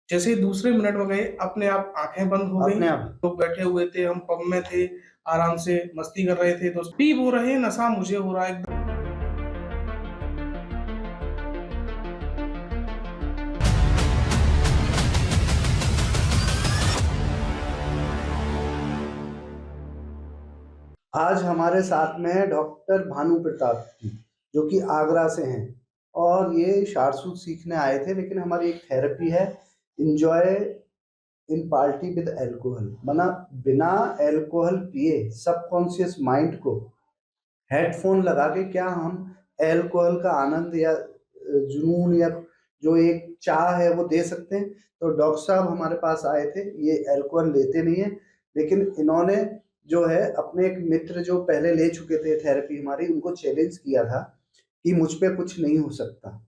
जैसे ही दूसरे मिनट में गए, अपने आप आंखें बंद हो गई। अपने आप। लोग बैठे हुए थे, हम पब में थे, आराम से मस्ती कर रहे थे, दोस्त भी वो रहे, नशा मुझे हो रहा है एकदम। आज हमारे साथ में है डॉक्टर भानु प्रताप जी, जो कि आगरा से हैं। और ये शार्सूट सीखने आए थे, लेकिन हमारी एक थेरेपी है, enjoy in party with alcohol. मना बिना एल्कोहल पिए सबकॉन्शियस माइंड को हेडफोन लगा के क्या हम एल्कोहल का आनंद या जुनून या जो एक चाह है वो दे सकते हैं। तो डॉक्टर साहब हमारे पास आए थे, ये एल्कोहल लेते नहीं है, लेकिन इन्होंने जो है अपने एक मित्र जो पहले ले चुके थे थेरेपी हमारी, उनको चैलेंज किया था कि मुझ पे कुछ नहीं हो सकता।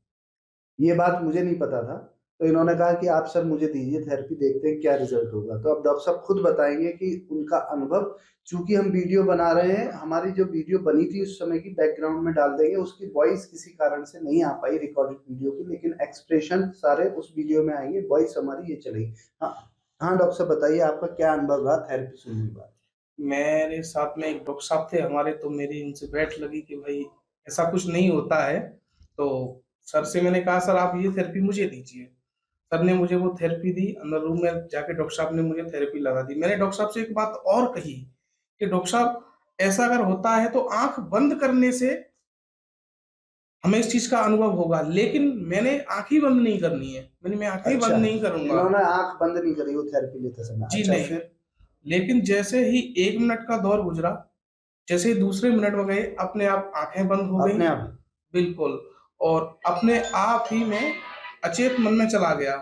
ये बात मुझे नहीं पता था, तो इन्होंने कहा कि आप सर मुझे दीजिए थेरेपी, देखते हैं क्या रिजल्ट होगा। तो अब डॉक्टर साहब खुद बताएंगे कि उनका अनुभव। चूंकि हम वीडियो बना रहे हैं, हमारी जो वीडियो बनी थी उस समय की बैकग्राउंड में डाल देंगे, उसकी वॉइस किसी कारण से नहीं आ पाई रिकॉर्डेड वीडियो की, लेकिन एक्सप्रेशन सारे उस वीडियो में आएंगे, वॉइस हमारी ये चलेगी। हाँ हाँ डॉक्टर साहब बताइए, आपका क्या अनुभव रहा थेरेपी सुनने के बाद। मेरे साथ में एक डॉक्टर साहब थे हमारे, तो मेरी उनसे बैठ लगी कि भाई ऐसा कुछ नहीं होता है। तो सर से मैंने कहा, सर आप ये थेरेपी मुझे दीजिए। सर ने मुझे वो थेरेपी दी, अंदर रूम में जाके डॉक्टर साहब ने मुझे थेरेपी लगा दी। मैंने डॉक्टर साहब से एक बात और कही कि डॉक्टर साहब, ऐसा अगर होता है तो आंख बंद करने से हमें इस चीज का अनुभव होगा, लेकिन मैंने आंख ही बंद नहीं करनी है। मैं आंखें ही अच्छा, बंद नहीं करूंगा। इन्होंने आंख बंद नहीं करी वो थेरेपी लेते समय, जी अच्छा नहीं। फिर। लेकिन जैसे ही 1 मिनट का दौर गुजरा, जैसे ही दूसरे मिनट में गए, अपने आप आंखें बंद हो गई। अपने आप। बिल्कुल। और अपने आप ही में अचेत मन में चला गया।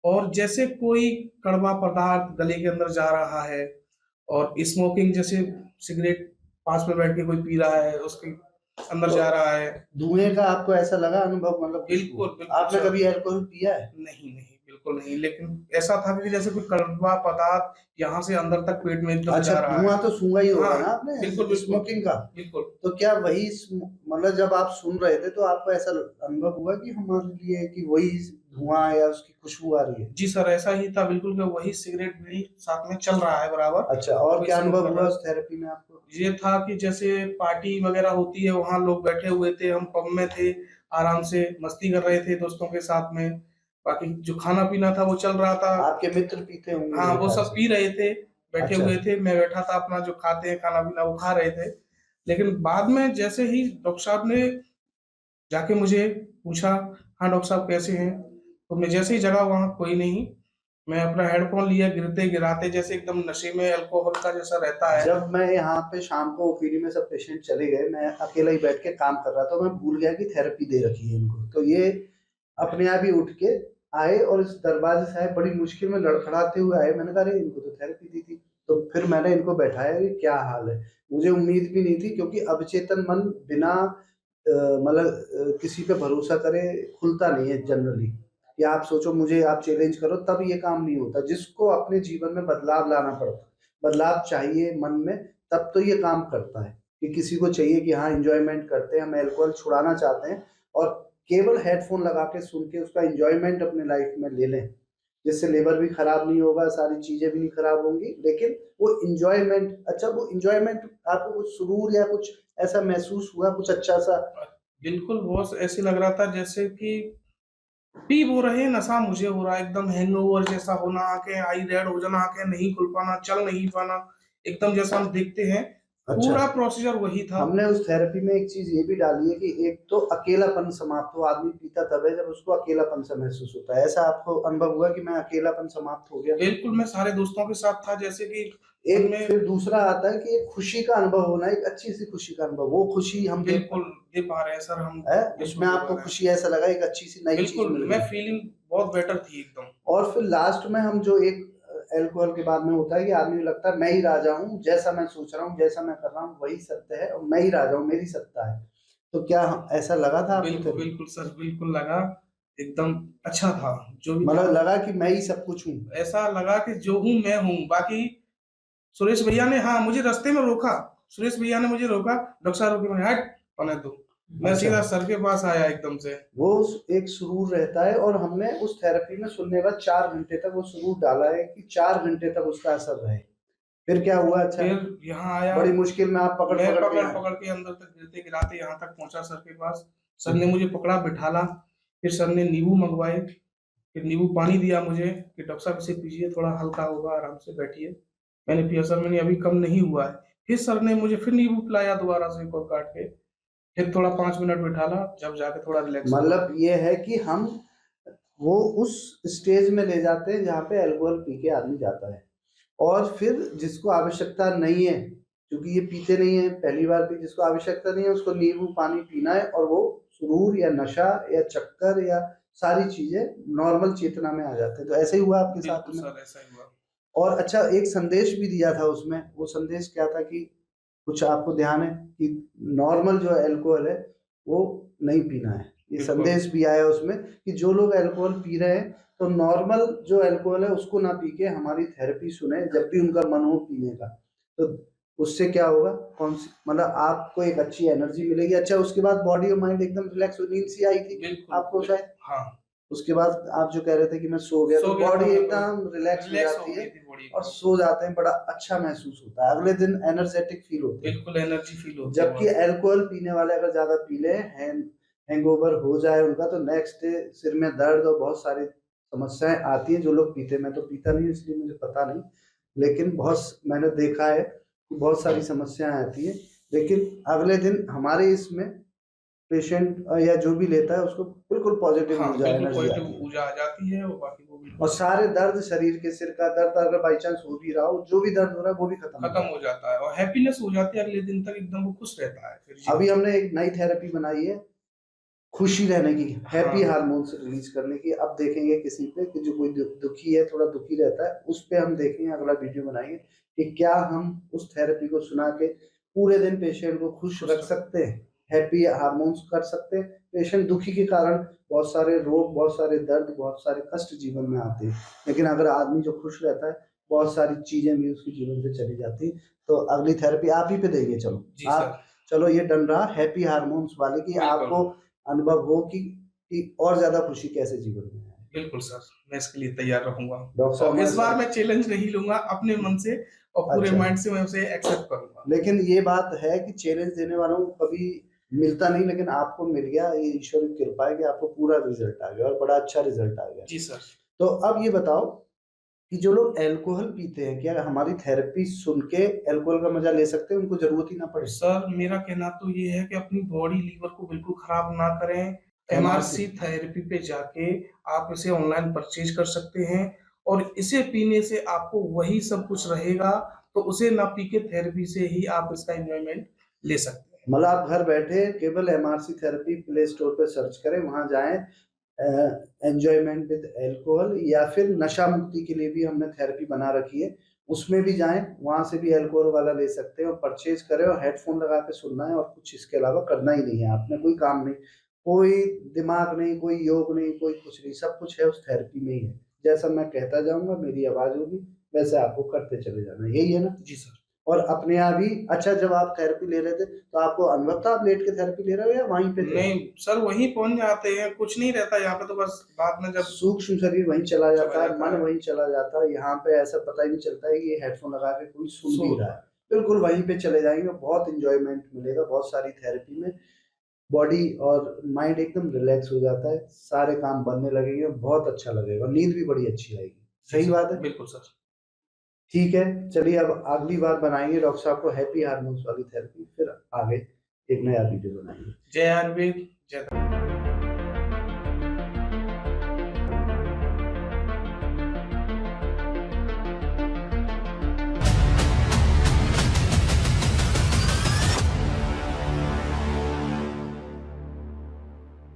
और जैसे कोई कड़वा पदार्थ गले के अंदर जा रहा है, और स्मोकिंग जैसे सिगरेट पास में बैठ के कोई पी रहा है, उसके अंदर तो जा रहा है। धुएं का आपको ऐसा लगा अनुभव, मतलब खुशबू। बिल्कुल बिल्कुल आपने सर। कभी अल्कोहल पिया है। नहीं नहीं, बिल्कुल नहीं, लेकिन ऐसा था कि जैसे कोई कड़वा पदार्थ यहाँ से अंदर तक पेट में एकदम अच्छा, जा रहा है। धुआं तो सूंघा ही होगा हाँ, ना बिल्कुल आपने बिल्कुल। स्मोकिंग का। बिल्कुल। तो क्या वही मतलब जब आप सुन रहे थे तो आपको ऐसा अनुभव हुआ कि हमारे लिए कि वही धुआं या उसकी खुशबू आ रही है। जी सर, ऐसा ही था बिल्कुल, कि वही सिगरेट बीड़ी साथ में चल रहा है बराबर। अच्छा, और कोई क्या स्मोक अनुभव कर हुआ रहा उस थेरेपी में आपको। है। ये था कि जैसे पार्टी वगैरह होती है, वहां लोग बैठे हुए थे, हम पब में थे, आराम से मस्ती कर रहे थे दोस्तों के साथ में। बाकी जो खाना पीना था वो चल रहा था। आपके मित्र पीते होंगे हाँ, मेरे वो ख्याल सब से। पी रहे थे, बैठे अच्छा। हुए थे, मैं बैठा था अपना जो खाते हैं खाना पीना वो खा रहे थे। लेकिन बाद में जैसे ही डॉक्टर साहब ने जाके मुझे पूछा, हाँ डॉक्टर साहब कैसे हैं, तो मैं जैसे ही जगह, वहाँ कोई नहीं। मैं अपना हेडफोन लिया, गिरते गिराते जैसे एकदम नशे में अल्कोहल का जैसा रहता है। जब मैं यहाँ पे शाम को ओपीडी में सब पेशेंट चले गए, मैं अकेला ही बैठ के काम कर रहा था, मैं भूल गया कि थेरेपी दे रखी है इनको। तो ये अपने आप ही उठ के आए और इस दरवाजे से आए, बड़ी मुश्किल में लड़खड़ाते हुए आए। मैंने कहा अरे इनको तो थेरेपी दी थी। तो फिर मैंने इनको बैठाया कि क्या हाल है। मुझे उम्मीद भी नहीं थी, क्योंकि अवचेतन मन बिना मतलब किसी पे भरोसा करे खुलता नहीं है जनरली। कि आप सोचो मुझे आप चैलेंज करो तब ये काम नहीं होता, जिसको अपने जीवन में बदलाव लाना पड़ता, बदलाव चाहिए मन में, तब तो ये काम करता है। कि किसी को चाहिए कि हाँ एंजॉयमेंट करते हैं, हम अल्कोहल छुड़ाना चाहते हैं, और केवल हेडफोन लगा के सुन के उसका एंजॉयमेंट अपने लाइफ में ले लें, जिससे लेबर भी खराब नहीं होगा, सारी चीजें भी नहीं खराब होंगी, लेकिन वो इंजॉयमेंट। अच्छा, वो इंजॉयमेंट आपको कुछ सुरूर या कुछ ऐसा महसूस हुआ, कुछ अच्छा सा। बिल्कुल, बहुत ऐसे लग रहा था जैसे कि पी वो रहे, नशा मुझे हो रहा है एकदम, हैंगओवर जैसा होना, आंखें आई रेड हो जाना, आंखें नहीं खुल पाना, चल नहीं पाना, एकदम जैसा हम देखते हैं। अच्छा, पूरा प्रोसीजर वही था। हमने उस थेरेपी में एक चीज ये भी डाली है कि एक तो अकेलापन समाप्त हो। आदमी पीता तब है जब उसको अकेलापन सा महसूस होता है। ऐसा आपको अनुभव हुआ कि मैं अकेलापन समाप्त हो गया। बिल्कुल, मैं सारे दोस्तों के साथ था, जैसे कि मन एक में। फिर दूसरा आता है कि एक खुशी का अनुभव होना, एक अच्छी सी खुशी का अनुभव, वो खुशी हम दे बिल्कुल दे पा रहे हैं सर, हम है। बिल्कुल उसमें दे पा आपको रहे हैं। खुशी ऐसा लगा, एक अच्छी सी नई चीज बिल्कुल, मिल मैं गई। फीलिंग बहुत बेटर थी एकदम। और फिर लास्ट में हम जो एक अल्कोहल के बाद में होता है कि आदमी को लगता है मैं ही राजा हूँ, जैसा मैं सोच रहा हूँ, जैसा मैं कर रहा हूँ वही सत्य है, और मैं ही राजा हूँ, मेरी सत्ता है। तो क्या ऐसा लगा था आपको बिल्कुल कभी। बिल्कुल सर, बिल्कुल लगा, एकदम अच्छा था जो भी था। मतलब लगा कि मैं ही सब कुछ हूँ। ऐसा लगा कि जो हूँ मैं हूँ, बाकी सुरेश भैया ने, हाँ, मुझे रास्ते में रोका। सुरेश भैया ने मुझे रोका, डॉक्टर साहब रोके, मैंने हट, होने दो। मैं अच्छा। सीधा सर के पास आया एकदम से। वो एक सुरूर रहता है, और हमने उस थेरेपी में सुनने के बाद 4 घंटे तक वो सुरूर डाला है कि 4 घंटे तक उसका असर रहे। फिर क्या हुआ? अच्छा, फिर यहाँ आया, बड़ी मुश्किल में आप पकड़ मैं पकड़ के पकड़ आए। पकड़ के अंदर तक गिरते गिराते यहाँ तक पहुंचा सर के पास। सर ने मुझे पकड़ा, बिठाला। फिर सर ने नींबू मंगवाए, फिर नींबू पानी दिया मुझे कि डॉक्टर साहब इसे पीजिए, थोड़ा हल्का होगा, आराम से बैठिए। मैंने पिया सर, मैंने अभी कम नहीं हुआ है। फिर सर ने मुझे फिर नींबू पिलाया दोबारा से, एक और काट के। फिर थोड़ा 5 मिनट बिठाला, जब जाके थोड़ा रिलैक्स हुआ। मतलब ये है कि हम वो उस स्टेज में ले जाते हैं जहाँ पे अल्कोहल पी के आदमी जाता है, और फिर जिसको आवश्यकता नहीं है, क्योंकि ये पीते नहीं है, पहली बार पी, जिसको आवश्यकता नहीं है उसको नींबू पानी पीना है, और वो सुरूर या नशा या चक्कर या सारी चीजें नॉर्मल चेतना में आ जाते हैं। तो ऐसे ही हुआ आपके साथ बिल्कुल में। सर, ऐसा ही हुआ। और अच्छा, एक संदेश भी दिया था उसमें, वो संदेश क्या था कि कुछ आपको ध्यान है कि नॉर्मल जो अल्कोहल है वो नहीं पीना है? ये बिल्कुल। संदेश भी आया उसमें कि जो लोग अल्कोहल पी रहे हैं तो नॉर्मल जो अल्कोहल है उसको ना पी के हमारी थेरेपी सुने जब भी उनका मन हो पीने का। तो उससे क्या होगा, कौन सी, मतलब आपको एक अच्छी एनर्जी मिलेगी। अच्छा, उसके बाद बॉडी और माइंड एकदम रिलैक्स, नींद सी आई थी बिल्कुल आपको शायद? हाँ, उसके बाद आप जो कह रहे थे कि मैं सो गया, तो सो गया था, बॉडी मतलब एकदम रिलैक्स हो रिलैक्स हो जाती है, गई थी बॉडी और एकदम। सो जाते हैं, बड़ा अच्छा महसूस होता है, अगले दिन एनर्जेटिक फील होते हैं। बिल्कुल एनर्जी फील होती है जबकि बहुत। अल्कोहल पीने वाले अगर ज्यादा पी ले, हैंगओवर हो जाए उनका, तो नेक्स्ट डे सिर में दर्द और बहुत सारी समस्याएं आती हैं। जो लोग पीते, मैं तो पीता नहीं इसलिए मुझे पता नहीं, लेकिन बहुत मैंने देखा है कि बहुत सारी समस्याएं आती है। लेकिन अगले दिन हमारे इसमें पेशेंट या जो भी लेता है उसको बिल्कुल पॉजिटिव हाँ, ऊर्जा, बिल्कुल एनर्जी पॉजिटिव आती है, ऊर्जा आ जाती है, और बाकी वो भी और सारे दर्द, शरीर के सिर का दर्द अगर बाई चांस हो भी रहा हो, जो भी दर्द हो रहा है वो भी खत्म हो खत्म जाता हो जाता है, और हैप्पीनेस हो जाती है अगले दिन तक, एकदम वो खुश रहता है फिर है। जीवन अभी में। हमने एक नई थेरेपी बनाई है खुशी रहने की, हैप्पी हाँ, हार्मोन्स रिलीज करने की। अब देखेंगे किसी पे कि जो कोई दुखी है, थोड़ा दुखी रहता है, उस पे हम देखेंगे, अगला वीडियो बनाएंगे कि क्या हम उस थेरेपी को सुना के पूरे दिन पेशेंट को खुश खुश रख सकते हैं, हैप्पी हार्मोन्स कर सकते हैं। पेशेंट दुखी के कारण बहुत सारे रोग, बहुत सारे दर्द, बहुत सारे कष्ट जीवन में आते हैं, लेकिन अगर आदमी जो खुश रहता है, बहुत सारी चीजें भी उसके जीवन से चली जाती। तो अगली थेरेपी आप ही पे देंगे। चलो जी आप, सर। चलो ये डन रहा हैप्पी हार्मोन्स वाली, कि आपको बिल्कुल अनुभव हो कि और ज्यादा खुशी कैसे जीवन में है। बिल्कुल सर, मैं इसके लिए तैयार रहूंगा, डॉक्टर साहब और हमारे इस बार साथ, मैं चैलेंज नहीं लूंगा अपने मन से, और पूरे अच्छा, माइंड से मैं उसे एक्सेप्ट करूंगा। लेकिन ये बात है कि चैलेंज देने वालों को कभी मिलता नहीं, लेकिन आपको मिल गया, ये ईश्वर की कृपा है कि आपको पूरा रिजल्ट आ गया, और बड़ा अच्छा रिजल्ट आ गया। जी सर। तो अब ये बताओ कि जो लोग अल्कोहल पीते हैं, क्या हमारी थेरेपी सुन के अल्कोहल का मजा ले सकते हैं, उनको जरूरत ही ना पड़े? सर मेरा कहना तो ये है कि अपनी बॉडी लीवर को बिल्कुल खराब ना करें। एमआरसी, एमआरसी थेरेपी पे जाके आप इसे ऑनलाइन परचेज कर सकते हैं, और इसे पीने से आपको वही सब कुछ रहेगा, तो उसे ना पी के थेरेपी से ही आप इसका एंजॉयमेंट ले सकते हैं। मतलब आप घर बैठे केवल एमआरसी थेरेपी प्ले स्टोर पे सर्च करें, वहां जाएं, एंजॉयमेंट विद अल्कोहल, या फिर नशा मुक्ति के लिए भी हमने थेरेपी बना रखी है, उसमें भी जाएं, वहां से भी अल्कोहल वाला ले सकते हैं, और परचेज करें, और हेडफोन लगा के सुनना है, और कुछ इसके अलावा करना ही नहीं है आपने, कोई काम नहीं, कोई दिमाग नहीं, कोई योग नहीं, कोई कुछ नहीं, सब कुछ है उस थेरेपी में ही है। जैसा मैं कहता जाऊंगा, मेरी आवाज होगी, वैसे आपको करते चले जाना, यही है ना? जी सर। और अपने आप ही, अच्छा, जब आप थेरेपी ले रहे थे तो आपको अनुभव था आप लेट के थेरेपी ले रहे हो या वहीं पे थे? नहीं सर, वहीं पहुंच जाते हैं, कुछ नहीं रहता यहाँ पे, तो बस बाद में जब सूक्ष्म शरीर वहीं चला चला जाता है, जाता मन है। वहीं चला जाता है, यहाँ पे ऐसा पता ही नहीं चलता है कि ये हेडफोन लगा के कोई सुन भी सो रहा है। बिल्कुल वहीं पे चले जाएंगे, बहुत इंजॉयमेंट मिलेगा, बहुत सारी थेरेपी में बॉडी और माइंड एकदम रिलैक्स हो जाता है, सारे काम बनने लगेंगे, बहुत अच्छा लगेगा, नींद भी बड़ी अच्छी आएगी। जी सही सर, बात है? बिल्कुल सर। ठीक है, चलिए अब अगली बार बनाएंगे डॉक्टर साहब को हैप्पी हार्मोन्स वाली थेरेपी, फिर आगे एक नया वीडियो बनाएंगे। जय आयुर्वेद, जय